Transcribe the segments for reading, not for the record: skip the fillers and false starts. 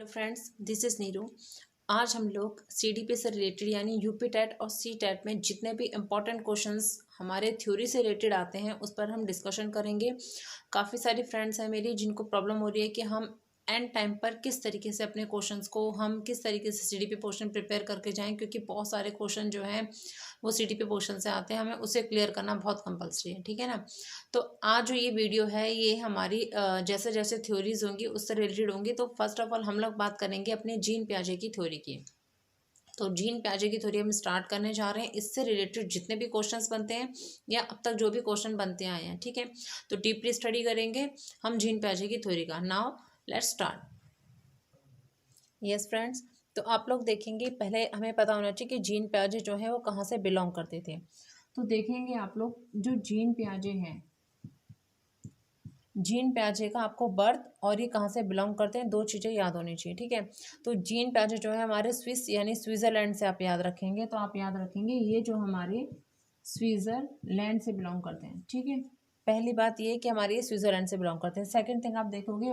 Hello friends, this is Neeru. आज हम लोग सीडीपी से रिलेटेड यानी यूपी टेट और सी टेट में जितने भी इम्पोर्टेंट क्वेश्चंस हमारे थ्योरी से रिलेटेड आते हैं उस पर हम डिस्कशन करेंगे। काफ़ी सारी फ्रेंड्स हैं मेरी जिनको प्रॉब्लम हो रही है कि हम एंड टाइम पर किस तरीके से अपने क्वेश्चंस को हम किस तरीके से सीडीपी पोर्शन प्रिपेयर करके जाएं, क्योंकि बहुत सारे क्वेश्चन जो हैं वो सीडीपी पोर्शन से आते हैं, हमें उसे क्लियर करना बहुत कंपलसरी है। ठीक है ना। तो आज जो ये वीडियो है ये हमारी जैसे जैसे थ्योरीज होंगी उससे रिलेटेड होंगी। तो फर्स्ट ऑफ ऑल हम लोग बात करेंगे अपने जीन पियाजे की थ्योरी की। तो जीन पियाजे की थ्योरी हम स्टार्ट करने जा रहे हैं। इससे रिलेटेड जितने भी क्वेश्चंस बनते हैं या अब तक जो भी क्वेश्चन बनते आए हैं, ठीक है, तो डीपली स्टडी करेंगे हम जीन पियाजे की थ्योरी का। Now let's start. Yes friends, तो आप लोग देखेंगे पहले हमें पता होना चाहिए कि जीन पियाजे जो है वो कहाँ से बिलोंग करते थे। तो देखेंगे आप लोग जो जीन पियाजे हैं, जीन पियाजे का आपको बर्थ और ये कहाँ से बिलोंग करते हैं दो चीज़ें याद होनी चाहिए। ठीक है, तो जीन पियाजे जो है हमारे स्विस यानी स्विट्ज़रलैंड से आप याद रखेंगे। तो आप याद रखेंगे ये जो हमारे स्विट्ज़रलैंड से बिलोंग करते हैं। ठीक है, पहली बात ये कि हमारे ये स्विट्ज़रलैंड से बिलोंग करते हैं। सेकंड थिंग आप देखोगे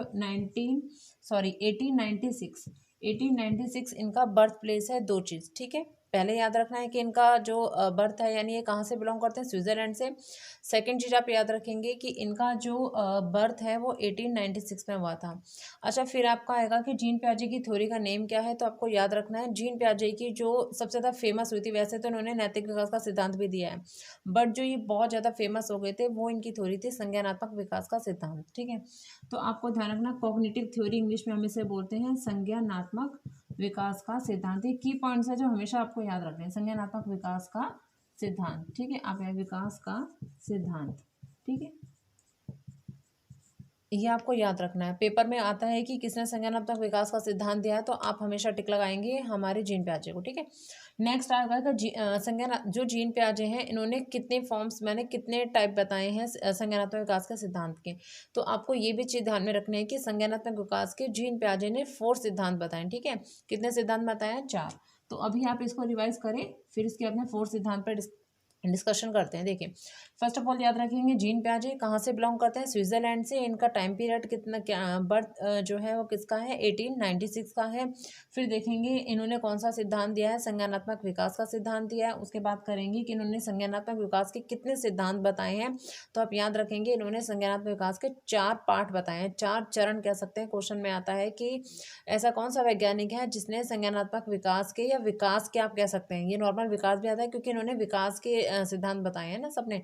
1896 इनका बर्थ प्लेस है। दो चीज़, ठीक है, पहले याद रखना है कि इनका जो बर्थ है यानी ये कहाँ से बिलोंग करते हैं, स्विट्ज़रलैंड से। सेकंड चीज़ आप याद रखेंगे कि इनका जो बर्थ है वो 1896 में हुआ था। अच्छा, फिर आपका आएगा कि जीन पियाजे की थ्योरी का नेम क्या है। तो आपको याद रखना है जीन पियाजे की जो सबसे ज़्यादा फेमस हुई थी, वैसे तो इन्होंने नैतिक विकास का सिद्धांत भी दिया है, बट जो ये बहुत ज़्यादा फेमस हो गए थे वो इनकी थ्योरी थी संज्ञानात्मक विकास का सिद्धांत। ठीक है, तो आपको ध्यान रखना कॉग्निटिव थ्योरी इंग्लिश में हम इसे बोलते हैं संज्ञानात्मक विकास का सिद्धांत। ये की पॉइंट्स है जो हमेशा आपको याद रखने हैं। संज्ञानात्मक विकास का सिद्धांत, ठीक है, आप विकास का सिद्धांत, ठीक है, ये आपको याद रखना है। पेपर में आता है कि किसने संज्ञानात्मक विकास का सिद्धांत दिया है, तो आप हमेशा टिक लगाएंगे हमारे जीन पियाजे को। ठीक है, नेक्स्ट आएगा कि जो जीन पियाजे हैं इन्होंने कितने फॉर्म्स, मैंने कितने टाइप बताए हैं संज्ञानात्मक विकास के सिद्धांत के। तो आपको ये भी चीज़ ध्यान में रखनी है कि संज्ञानात्मक विकास के जीन पियाजे ने 4 सिद्धांत बताए। ठीक है, कितने सिद्धांत बताए हैं, 4। तो अभी आप इसको रिवाइज करें, फिर इसके अपने 4 सिद्धांत पर डिस्कशन करते हैं। देखिए, फर्स्ट ऑफ ऑल याद रखेंगे जीन पियाजे कहाँ से बिलोंग करते हैं, स्विट्जरलैंड से। इनका टाइम पीरियड कितना, क्या बर्थ जो है वो किसका है, 1896 का है। फिर देखेंगे इन्होंने कौन सा सिद्धांत दिया है, संज्ञानात्मक विकास का सिद्धांत दिया है। उसके बाद करेंगे कि इन्होंने संज्ञानात्मक विकास के कितने सिद्धांत बताए हैं। तो आप याद रखेंगे इन्होंने संज्ञानात्मक विकास के 4 पार्ट बताए हैं, 4 चरण कह सकते हैं। क्वेश्चन में आता है कि ऐसा कौन सा वैज्ञानिक है जिसने संज्ञानात्मक विकास के, या विकास के आप कह सकते हैं, ये नॉर्मल विकास भी आता है क्योंकि इन्होंने विकास के सिद्धांत बताए हैं ना सबने।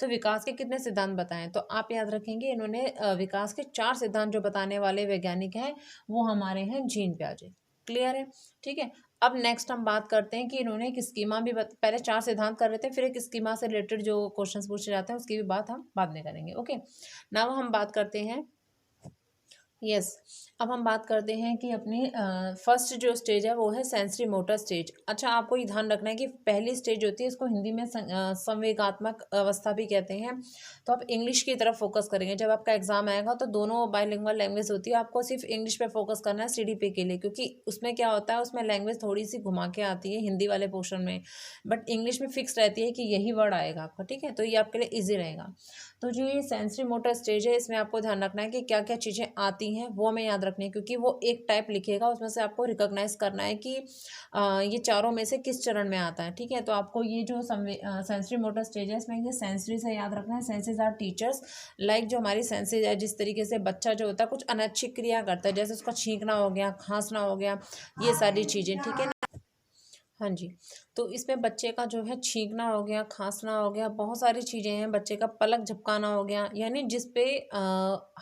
तो विकास के कितने सिद्धांत बताए हैं, तो आप याद रखेंगे इन्होंने विकास के 4 सिद्धांत जो बताने वाले वैज्ञानिक हैं वो हमारे हैं जीन पियाजे। क्लियर है, ठीक है। अब नेक्स्ट हम बात करते हैं कि इन्होंने एक स्कीमा भी पहले 4 सिद्धांत कर रहे थे, फिर एक स्कीमा से रिलेटेड जो क्वेश्चंस पूछे जाते हैं उसकी भी बात हम बाद में करेंगे। ओके, नाउ हम बात करते हैं, यस, अब हम बात करते हैं कि अपने फर्स्ट जो स्टेज है वो है सेंसरी मोटर स्टेज। अच्छा, आपको ये ध्यान रखना है कि पहली स्टेज होती है, इसको हिंदी में संवेगात्मक अवस्था भी कहते हैं। तो आप इंग्लिश की तरफ फोकस करेंगे। जब आपका एग्जाम आएगा तो दोनों बाइलिंगुअल लैंग्वेज होती है, आपको सिर्फ इंग्लिश पे फोकस करना है सीडीपी के लिए, क्योंकि उसमें क्या होता है, उसमें लैंग्वेज थोड़ी सी घुमा के आती है हिंदी वाले पोर्शन में, बट इंग्लिश में फिक्स रहती है कि यही वर्ड आएगा आपका। ठीक है, तो ये आपके लिए ईजी रहेगा। तो जो ये सेंसरी मोटर स्टेज है इसमें आपको ध्यान रखना है कि क्या क्या चीज़ें आती हैं वो हमें याद रखनी है, क्योंकि वो एक टाइप लिखेगा उसमें से आपको रिकॉग्नाइज करना है कि ये चारों में से किस चरण में आता है। ठीक है, तो आपको ये जो सेंसरी मोटर स्टेज है इसमें ये सेंसरी से याद रखना है। सेंसेस आर टीचर्स, लाइक जो हमारी सेंसेज है, जिस तरीके से बच्चा जो होता है कुछ अनैच्छिक क्रिया करता है, जैसे उसका छींकना हो गया, खांसना हो गया, ये सारी चीज़ें। ठीक है, हाँ जी, तो इसमें बच्चे का जो है छींकना हो गया, खांसना हो गया, बहुत सारी चीज़ें हैं, बच्चे का पलक झपकाना हो गया, यानी जिस पे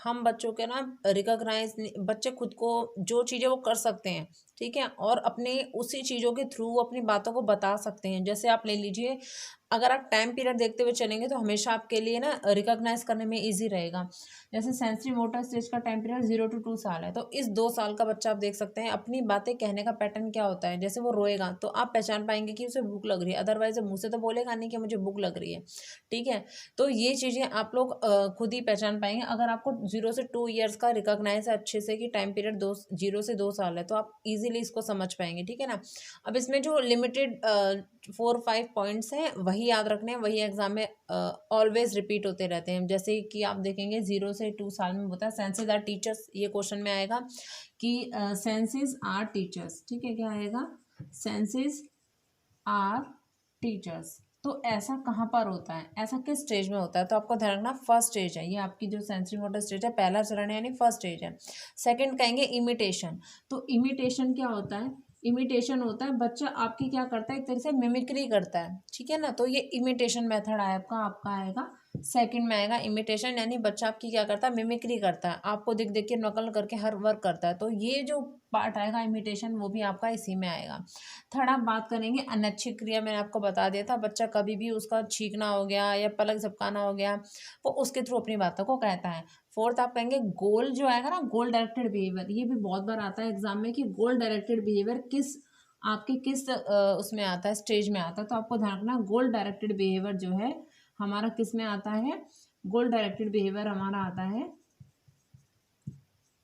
हम बच्चों के ना रिकॉग्नाइज, बच्चे खुद को जो चीज़ें वो कर सकते हैं, ठीक है, और अपने उसी चीज़ों के थ्रू अपनी बातों को बता सकते हैं। जैसे आप ले लीजिए, अगर आप टाइम पीरियड देखते हुए चलेंगे तो हमेशा आपके लिए ना रिकॉग्नाइज करने में ईजी रहेगा। जैसे सेंसरी मोटर स्टेज का टाइम पीरियड 0 to 2 साल है, तो इस 2 साल का बच्चा आप देख सकते हैं अपनी बातें कहने का पैटर्न क्या होता है। जैसे वो रोएगा तो आप पहचान पाएंगे कि उसे भूख लग रही है, अदरवाइज मुंह से तो बोलेगा नहीं कि मुझे भूख लग रही है। ठीक है, तो ये चीज़ें आप लोग खुद ही पहचान पाएंगे। अगर आपको 0 से 2 ईयर्स का रिकॉग्नाइज है अच्छे से कि टाइम पीरियड 0 से 2 साल है, तो आप इजीली इसको समझ पाएंगे। ठीक है ना। अब इसमें जो लिमिटेड 4-5 पॉइंट्स हैं वही वही याद रखने हैं, वही एग्जाम में ऑलवेज रिपीट होते रहते हैं। जैसे कि आप देखेंगे 0 से 2 साल में होता है सेंसेस आर टीचर्स, ये क्वेश्चन में आएगा कि सेंसेस आर टीचर्स, ठीक है, क्या आएगा, सेंसेस आर टीचर्स। तो ऐसा कहाँ पर होता है, ऐसा किस स्टेज में होता है, तो आपको ध्यान रखना फर्स्ट स्टेज है, ये आपकी जो सेंसरी मोटर स्टेज है, पहला चरण है यानी फर्स्ट स्टेज है। सेकंड कहेंगे इमिटेशन। तो इमिटेशन क्या होता है, इमिटेशन होता है बच्चा आपकी क्या करता है, एक तरह से मिमिक्री करता है, ठीक है ना, तो ये इमिटेशन मेथड है आपका आएगा सेकंड में आएगा इमिटेशन, यानी बच्चा आपकी क्या करता है, मिमिक्री करता है, आपको देख देख के नकल करके हर वर्क करता है, तो ये जो पार्ट आएगा इमिटेशन वो भी आपका इसी में आएगा। थर्ड आप बात करेंगे अनैच्छिक क्रिया, मैंने आपको बता दिया था, बच्चा कभी भी उसका छींकना हो गया या पलक झपकाना हो गया वो उसके थ्रू अपनी बातों को कहता है। फोर्थ आप कहेंगे गोल जो आएगा ना, गोल डायरेक्टेड बिहेवियर, ये भी बहुत बार आता है एग्जाम में कि गोल डायरेक्टेड बिहेवियर किस उसमें आता है, स्टेज में आता है, तो आपको ध्यान रखना गोल डायरेक्टेड बिहेवियर जो है हमारा किस में आता है, गोल डायरेक्टेड बिहेवियर हमारा आता है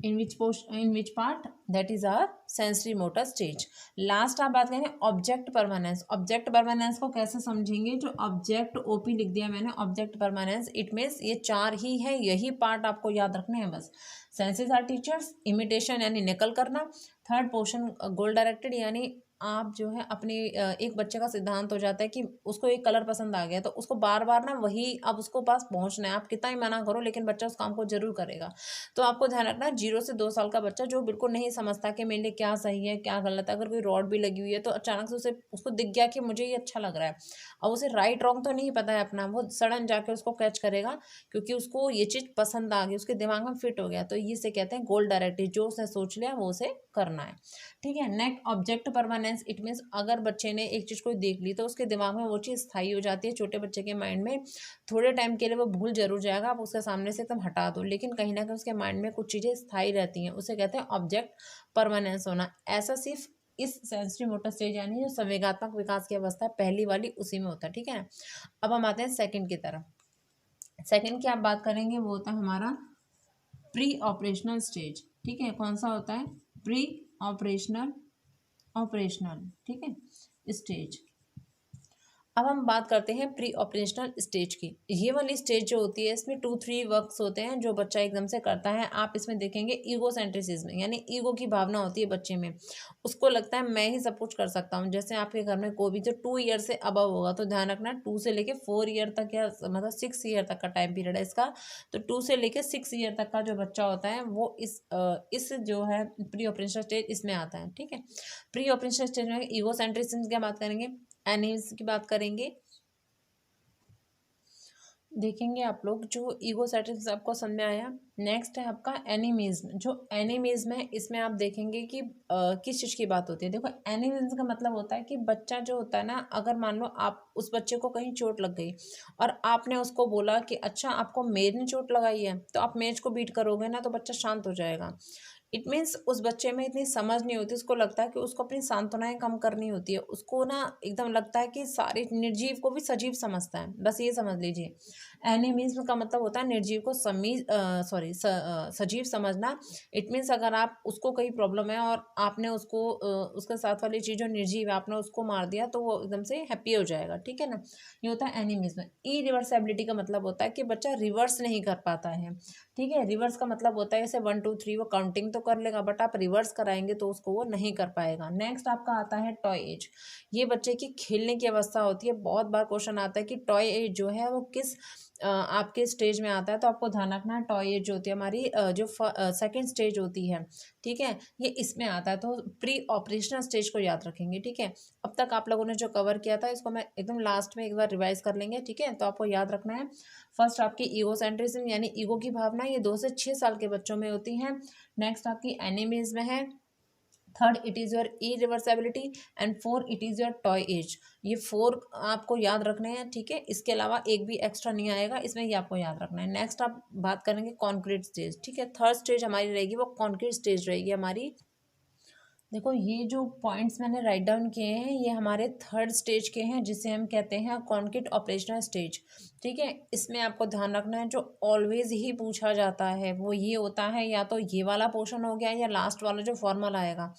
in which part, that is our sensory motor stage। Last आप बात करेंगे ऑब्जेक्ट परमानेंस। ऑब्जेक्ट परमानेंस को कैसे समझेंगे, जो ऑब्जेक्ट ओपी लिख दिया मैंने, ऑब्जेक्ट परमानेंस, इट मीन्स ये 4 ही है, यही पार्ट आपको याद रखने हैं बस। सेंसेस आर टीचर्स, इमिटेशन यानी नकल करना, थर्ड पोर्शन गोल डायरेक्टेड यानी आप जो है अपनी एक बच्चे का सिद्धांत हो जाता है कि उसको एक कलर पसंद आ गया तो उसको बार बार ना वही अब उसको पास पहुंचना है, आप कितना ही मना करो लेकिन बच्चा उस काम को जरूर करेगा। तो आपको ध्यान रखना 0 से 2 साल का बच्चा जो बिल्कुल नहीं समझता कि मेरे लिए क्या सही है क्या गलत है, अगर कोई रॉड भी लगी हुई है तो अचानक से उसको दिख गया कि मुझे ये अच्छा लग रहा है, अब उसे राइट रॉन्ग तो नहीं पता है अपना, वो सडन जाके उसको कैच करेगा क्योंकि उसको ये चीज़ पसंद आ गई, उसके दिमाग में फिट हो गया, तो ये से कहते हैं गोल डायरेक्टिव, जो उसने सोच लिया वो उसे करना है, ठीक है। Next object permanence, it means अगर बच्चे ने एक चीज़ को देख ली तो उसके दिमाग में वो चीज़ स्थायी हो जाती है। छोटे बच्चे के माइंड में थोड़े टाइम के लिए वो भूल जरूर जाएगा, आप उसके सामने से एकदम हटा दो, लेकिन कहीं ना कहीं उसके माइंड में कुछ चीज़ें स्थायी रहती हैं, उसे कहते हैं ऑब्जेक्ट परमानेंस होना। ऐसा सिर्फ इस सेंसरी मोटर स्टेज यानी जो संवेगात्मक विकास की अवस्था है पहली वाली उसी में होता है, ठीक है ना। अब हम आते हैं सेकंड की तरफ। सेकंड की आप बात करेंगे वो होता है हमारा प्री ऑपरेशनल स्टेज, ठीक है। कौन सा होता है, प्री ऑपरेशनल, ठीक है, स्टेज। अब हम बात करते हैं प्री ऑपरेशनल स्टेज की। ये वाली स्टेज जो होती है इसमें 2-3 वर्क्स होते हैं जो बच्चा एकदम से करता है। आप इसमें देखेंगे ईगो सेंट्रिसिज्म यानी ईगो की भावना होती है बच्चे में, उसको लगता है मैं ही सब कुछ कर सकता हूँ। जैसे आपके घर में कोई भी जो 2 ईयर से अबव होगा तो ध्यान रखना 2 से लेके 4 ईयर तक या मतलब 6 ईयर तक का टाइम पीरियड है इसका, तो 2 से लेके 6 ईयर तक का जो बच्चा होता है वो इस जो है प्री ऑपरेशनल स्टेज इसमें आता है, ठीक है। प्री ऑपरेशनल स्टेज में ईगो सेंट्रिसिज्म की बात करेंगे, एनिम्स की बात करेंगे, देखेंगे आप लोग जो ईगो सेटिस्फिक्स आपको समझ में आया। नेक्स्ट है आपका एनिमिज्म। जो एनिमिज्म है इसमें आप देखेंगे कि किस चीज़ की बात होती है। देखो एनिमिज्म का मतलब होता है कि बच्चा जो होता है ना, अगर मान लो आप उस बच्चे को कहीं चोट लग गई और आपने उसको बोला कि अच्छा आपको मेज ने चोट लगाई है तो आप मेज को बीट करोगे ना तो बच्चा शांत हो जाएगा। इट मीन्स उस बच्चे में इतनी समझ नहीं होती, उसको लगता है कि उसको अपनी सांत्वनाएं कम करनी होती है, उसको ना एकदम लगता है कि सारे निर्जीव को भी सजीव समझता है, बस ये समझ लीजिए। एनिमिज्म का मतलब होता है निर्जीव को सजीव समझना। इट मीन्स अगर आप उसको कहीं प्रॉब्लम है और आपने उसको उसके साथ वाली चीज़ जो निर्जीव है आपने उसको मार दिया तो वो एकदम से हैप्पी हो जाएगा, ठीक है ना। ये होता है एनिमिज्म। इरिवर्सिबिलिटी का मतलब होता है कि बच्चा रिवर्स नहीं कर पाता है, ठीक है। रिवर्स का मतलब होता है जैसे 1 2 3 वो काउंटिंग तो कर लेगा बट आप रिवर्स कराएंगे तो उसको वो नहीं कर पाएगा। नेक्स्ट आपका आता है टॉय एज। ये बच्चे की खेलने की अवस्था होती है। बहुत बार क्वेश्चन आता है कि टॉय एज जो है वो किस आपके स्टेज में आता है, तो आपको ध्यान रखना है टॉय एज जो होती है हमारी जो सेकंड स्टेज होती है, ठीक है, ये इसमें आता है। तो प्री ऑपरेशनल स्टेज को याद रखेंगे, ठीक है। अब तक आप लोगों ने जो कवर किया था इसको मैं एकदम लास्ट में एक बार रिवाइज कर लेंगे, ठीक है। तो आपको याद रखना है फर्स्ट आपकी ईगोसेंट्रिज्म यानी ईगो की भावना, ये 2 से 6 साल के बच्चों में होती है। नेक्स्ट आपकी एनिमिज्म है। Third it is your irreversibility and 4 it is your toy age. ये 4 आपको याद रखने हैं, ठीक है। इसके अलावा एक भी एक्स्ट्रा नहीं आएगा इसमें, ये आपको याद रखना है। नेक्स्ट आप बात करेंगे कॉन्क्रीट स्टेज, ठीक है। थर्ड स्टेज हमारी रहेगी वो कॉन्क्रीट स्टेज रहेगी हमारी। देखो ये जो पॉइंट्स मैंने राइट डाउन किए हैं ये हमारे थर्ड स्टेज के हैं जिसे हम कहते हैं कॉन्क्रीट ऑपरेशनल स्टेज, ठीक है। इसमें आपको ध्यान रखना है जो ऑलवेज ही पूछा जाता है वो ये होता है या तो ये वाला पोर्शन हो गया या लास्ट वाला जो फॉर्मल आएगा।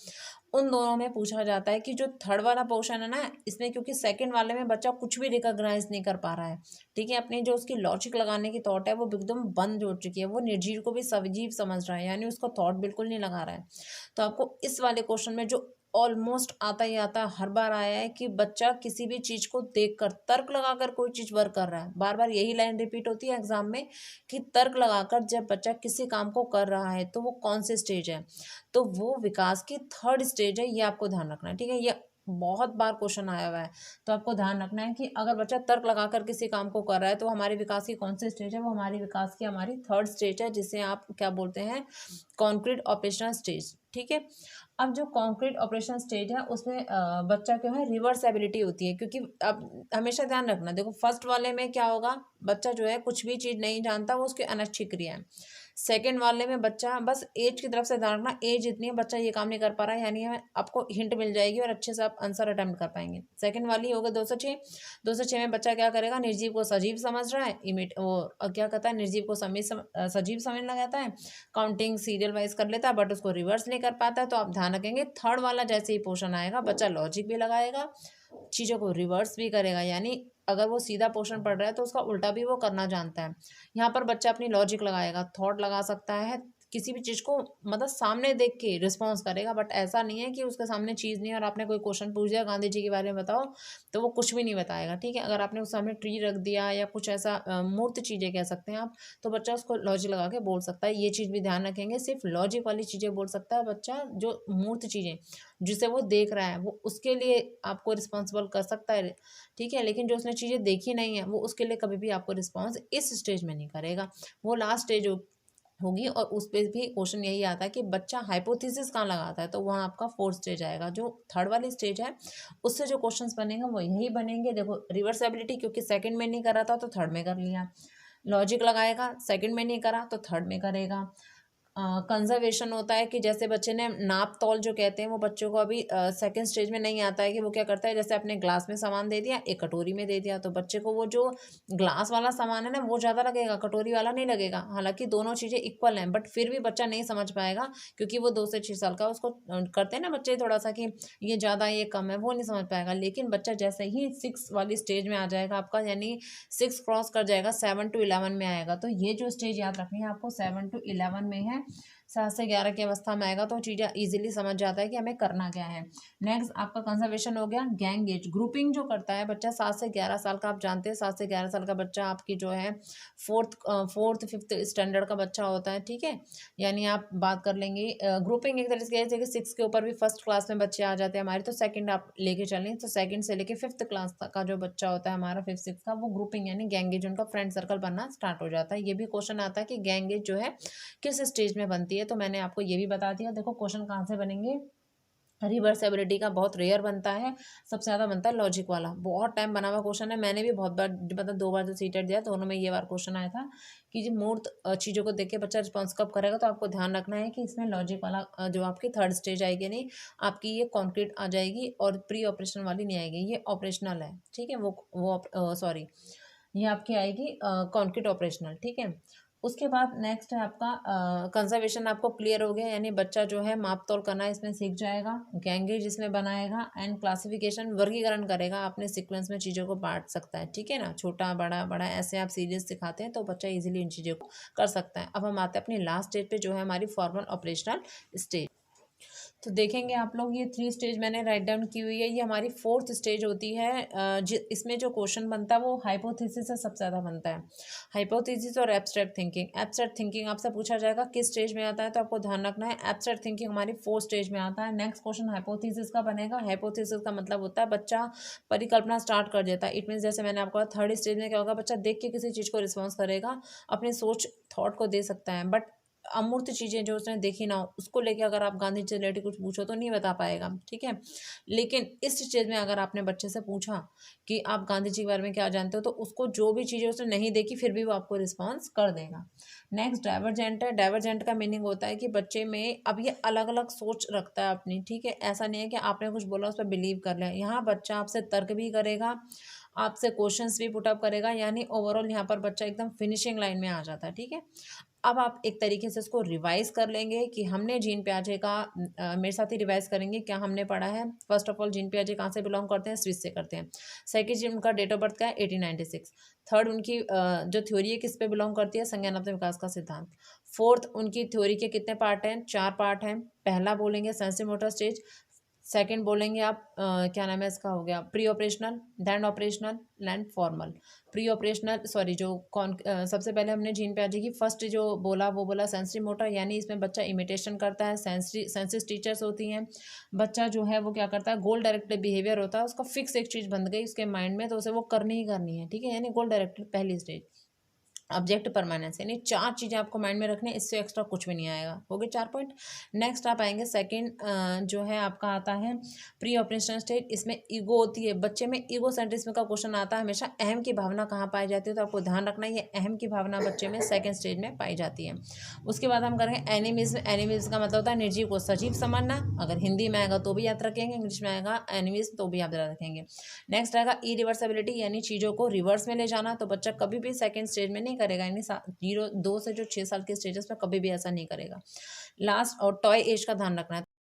उन दोनों में पूछा जाता है कि जो थर्ड वाला पोर्शन है ना, इसमें क्योंकि सेकंड वाले में बच्चा कुछ भी रिकॉग्नाइज नहीं कर पा रहा है, ठीक है, अपनी जो उसकी लॉजिक लगाने की थॉट है वो एकदम बंद हो चुकी है, वो निर्जीव को भी सजीव समझ रहा है, यानी उसका थॉट बिल्कुल नहीं लगा रहा है। तो आपको इस वाले क्वेश्चन में जो ऑलमोस्ट आता ही आता है, हर बार आया है कि बच्चा किसी भी चीज को देखकर तर्क लगाकर कोई चीज वर्क कर रहा है, बार बार यही लाइन रिपीट होती है एग्जाम में कि तर्क लगाकर जब बच्चा किसी काम को कर रहा है तो वो कौन सी स्टेज है, तो वो विकास की थर्ड स्टेज है, ये आपको ध्यान रखना है, ठीक है। ये बहुत बार क्वेश्चन आया हुआ है, तो आपको ध्यान रखना है कि अगर बच्चा तर्क लगाकर किसी काम को कर रहा है तो हमारे विकास की कौन सी स्टेज है, वो हमारी विकास की हमारी थर्ड स्टेज है, जिसे आप क्या बोलते हैं, कॉन्क्रीट ऑपरेशनल स्टेज, ठीक है। अब जो कॉन्क्रीट ऑपरेशन स्टेज है उसमें बच्चा क्या है, रिवर्सेबिलिटी होती है, क्योंकि अब हमेशा ध्यान रखना, देखो फर्स्ट वाले में क्या होगा, बच्चा जो है कुछ भी चीज़ नहीं जानता, वो उसकी अनच्छी क्रिया है। सेकेंड वाले में बच्चा बस एज की तरफ से ध्यान रखना, एज इतनी है बच्चा ये काम नहीं कर पा रहा है, यानी हमें आपको हिंट मिल जाएगी और अच्छे से आप आंसर अटेम्प्ट कर पाएंगे। सेकंड वाली होगा 206, 206 में बच्चा क्या करेगा, निर्जीव को सजीव समझ रहा है, इमिट वो क्या कहता है, निर्जीव को सजीव समझ लगाता है, काउंटिंग सीरियल वाइज कर लेता है बट उसको रिवर्स नहीं कर पाता है। तो आप ध्यान रखेंगे थर्ड वाला जैसे ही पोर्शन आएगा बच्चा लॉजिक भी लगाएगा, चीज़ों को रिवर्स भी करेगा, यानी अगर वो सीधा पोर्शन पढ़ रहा है तो उसका उल्टा भी वो करना जानता है। यहाँ पर बच्चा अपनी लॉजिक लगाएगा, थॉट लगा सकता है, किसी भी चीज़ को मतलब सामने देख के रिस्पॉन्स करेगा, बट ऐसा नहीं है कि उसके सामने चीज़ नहीं है और आपने कोई क्वेश्चन पूछ दिया गांधी जी के बारे में बताओ तो वो कुछ भी नहीं बताएगा, ठीक है। अगर आपने उस सामने ट्री रख दिया या कुछ ऐसा मूर्त चीज़ें कह सकते हैं आप, तो बच्चा उसको लॉजिक लगा के बोल सकता है। ये चीज़ भी ध्यान रखेंगे, सिर्फ लॉजिक वाली चीज़ें बोल सकता है बच्चा, जो मूर्त चीज़ें जिसे वो देख रहा है वो उसके लिए आपको रिस्पॉन्सिबल कर सकता है, ठीक है, लेकिन जो उसने चीज़ें देखी नहीं है वो उसके लिए कभी भी आपको रिस्पॉन्स इस स्टेज में नहीं करेगा, वो लास्ट स्टेज होगी। और उस पर भी क्वेश्चन यही आता है कि बच्चा हाइपोथेसिस कहाँ लगाता है, तो वहाँ आपका फोर्थ स्टेज आएगा। जो थर्ड वाली स्टेज है उससे जो क्वेश्चंस बनेंगे वो यही बनेंगे। देखो रिवर्सेबिलिटी क्योंकि सेकंड में नहीं कर रहा था तो थर्ड में कर लिया, लॉजिक लगाएगा, सेकंड में नहीं करा तो थर्ड में करेगा। कंजर्वेशन होता है कि जैसे बच्चे ने नाप तौल जो कहते हैं वो बच्चों को अभी सेकंड स्टेज में नहीं आता है, कि वो क्या करता है, जैसे अपने ग्लास में सामान दे दिया, एक कटोरी में दे दिया, तो बच्चे को वो जो ग्लास वाला सामान है ना वो ज़्यादा लगेगा, कटोरी वाला नहीं लगेगा। हालांकि दोनों चीज़ें इक्वल हैं बट फिर भी बच्चा नहीं समझ पाएगा, क्योंकि वो 2 से 6 साल का, उसको करते हैं ना बच्चे थोड़ा सा कि ये ज़्यादा ये कम है, वो नहीं समझ पाएगा। लेकिन बच्चा जैसे ही 6 वाली स्टेज में आ जाएगा आपका, यानी 6 क्रॉस कर जाएगा, 7 to 11 में आएगा, तो ये जो स्टेज याद रखनी है आपको 7 to 11 में है, 7 से 11 की अवस्था में आएगा, तो चीज़ें इजीली समझ जाता है कि हमें करना क्या है। नेक्स्ट आपका कंजर्वेशन हो गया। गैंग एज ग्रुपिंग जो करता है बच्चा 7 से 11 साल का, आप जानते हैं 7 से 11 साल का बच्चा आपकी जो है फोर्थ फिफ्थ स्टैंडर्ड का बच्चा होता है, ठीक है। यानी आप बात कर लेंगे ग्रुपिंग एक तरह से जैसे कि 6 के ऊपर भी फर्स्ट क्लास में बच्चे आ जाते हैं हमारे, तो सेकंड आप लेके चलें, तो सेकंड से लेके फिफ्थ क्लास तक का जो बच्चा होता है हमारा, फिफ्थ सिक्स का, वो ग्रुपिंग यानी गैंग एज उनका फ्रेंड सर्कल बनना स्टार्ट हो जाता है। ये भी क्वेश्चन आता है कि गैंग एज जो है किस स्टेज में बनती है, तो मैंने आपको ये भी बता दिया। देखो क्वेश्चन कहाँ से बनेंगे, रिवर्सेबिलिटी का बहुत रेयर बनता है, सबसे ज़्यादा बनता है लॉजिक वाला, बहुत टाइम बना हुआ क्वेश्चन है, मैंने भी बहुत बार मतलब 2 बार जो सीटेट दिया दोनों में ये बार क्वेश्चन आया था कि जो मूर्त चीज़ों को देख के बच्चा रिस्पॉन्स कब करेगा, तो आपको ध्यान रखना है कि इसमें लॉजिक वाला जो आपकी थर्ड स्टेज आएगी, नहीं आपकी ये कॉन्क्रीट आ जाएगी और प्री ऑपरेशन वाली नहीं आएगी, ये ऑपरेशनल है, ठीक है। वो सॉरी ये आपकी आएगी कॉन्क्रीट ऑपरेशनल, ठीक है। उसके बाद नेक्स्ट है आपका कंजर्वेशन, आपको क्लियर हो गया, यानी बच्चा जो है माप तोल करना इसमें सीख जाएगा, गैंगेज इसमें बनाएगा, एंड क्लासिफिकेशन वर्गीकरण करेगा, अपने सीक्वेंस में चीज़ों को बांट सकता है, ठीक है ना, छोटा बड़ा बड़ा ऐसे आप सीरीज सिखाते हैं तो बच्चा इजीली इन चीज़ों को कर सकता है। अब हम आते हैं अपनी लास्ट स्टेज पे जो है हमारी फॉर्मल ऑपरेशनल स्टेज। तो देखेंगे आप लोग ये 3 स्टेज मैंने राइट डाउन की हुई है, ये हमारी फोर्थ स्टेज होती है। इसमें जो क्वेश्चन बनता है वो हाइपोथेसिस से सबसे ज़्यादा बनता है, हाइपोथेसिस और एब्स्ट्रैक्ट थिंकिंग। एब्स्ट्रैक्ट थिंकिंग आपसे पूछा जाएगा किस स्टेज में आता है, तो आपको ध्यान रखना है एब्स्ट्रैक्ट थिंकिंग हमारी फोर्थ स्टेज में आता है। नेक्स्ट क्वेश्चन हाइपोथेसिस का बनेगा। हाइपोथेसिस का मतलब होता है बच्चा परिकल्पना स्टार्ट कर देता है, इट मीन्स जैसे मैंने आपको कहा थर्ड स्टेज में क्या होगा, बच्चा देख के किसी चीज़ को रिस्पॉन्स करेगा, अपने सोच थॉट को दे सकता है, बट अमूर्त चीज़ें जो उसने देखी ना हो उसको लेके अगर आप गांधी जी से रिलेटेड कुछ पूछो तो नहीं बता पाएगा, ठीक है। लेकिन इस स्टेज में अगर आपने बच्चे से पूछा कि आप गांधी जी के बारे में क्या जानते हो, तो उसको जो भी चीज़ें उसने नहीं देखी फिर भी वो आपको रिस्पॉन्स कर देगा। नेक्स्ट डाइवर्जेंट है। डाइवर्जेंट का मीनिंग होता है कि बच्चे में अब ये अलग अलग सोच रखता है अपनी, ठीक है, ऐसा नहीं है कि आपने कुछ बोला उस पर बिलीव कर लिया। यहाँ बच्चा आपसे तर्क भी करेगा, आपसे क्वेश्चंस भी पुटअप करेगा, यानी ओवरऑल यहाँ पर बच्चा एकदम फिनिशिंग लाइन में आ जाता है, ठीक है। अब आप एक तरीके से इसको रिवाइज कर लेंगे कि हमने जीन पियाजे का मेरे साथ ही रिवाइज करेंगे क्या हमने पढ़ा है। फर्स्ट ऑफ ऑल जीन पियाजे कहाँ से बिलोंग करते हैं, स्विस से करते हैं। सेकेंड जी उनका डेट ऑफ बर्थ क्या है, 1896। थर्ड उनकी जो थ्योरी है किस पे बिलोंग करती है, संज्ञानात्मक विकास का सिद्धांत। फोर्थ उनकी थ्योरी के कितने पार्ट हैं, 4 पार्ट हैं। पहला बोलेंगे सेंसरी मोटर स्टेज, सेकंड बोलेंगे आप क्या नाम है इसका, हो गया pre operational, then operational, then formal. Pre operational sorry जो सबसे पहले हमने जीन पियाजे की फर्स्ट जो बोला वो बोला सेंसरी मोटर, यानी इसमें बच्चा इमिटेशन करता है, सेंसिस टीचर्स होती हैं। बच्चा जो है वो क्या करता है, गोल डायरेक्टेड बिहेवियर होता है, उसका फिक्स एक चीज़ बन गई उसके माइंड में तो उसे वो करनी ही करनी है, ठीक है, यानी गोल डायरेक्टेड पहली स्टेज। ऑब्जेक्ट परमानेंस, यानी 4 चीज़ें आपको माइंड में रखने, इससे एक्स्ट्रा कुछ भी नहीं आएगा। हो गए 4 पॉइंट। नेक्स्ट आप आएंगे सेकंड जो है आपका आता है प्री ऑपरेशनल स्टेज। इसमें ईगो होती है, बच्चे में ईगो सेंट्रिज्म का क्वेश्चन आता है हमेशा। अहम की भावना कहाँ पाई जाती है, तो आपको ध्यान रखना है ये अहम की भावना बच्चे में सेकेंड स्टेज में पाई जाती है। उसके बाद हम करेंगे एनिमिज्म। एनिमिज्म का मतलब होता है निर्जीव को सजीव समझना। अगर हिंदी में आएगा तो भी याद रखेंगे, इंग्लिश में आएगा एनिमिज्म तो भी याद रखेंगे। नेक्स्ट आएगा इरिवर्सिबिलिटी, यानी चीज़ों को रिवर्स में ले जाना। तो बच्चा कभी भी सेकेंड स्टेज में नहीं करेगा, यानी 2 से जो 6 साल के स्टेजेस में कभी भी ऐसा नहीं करेगा। लास्ट और टॉय एज का ध्यान रखना है।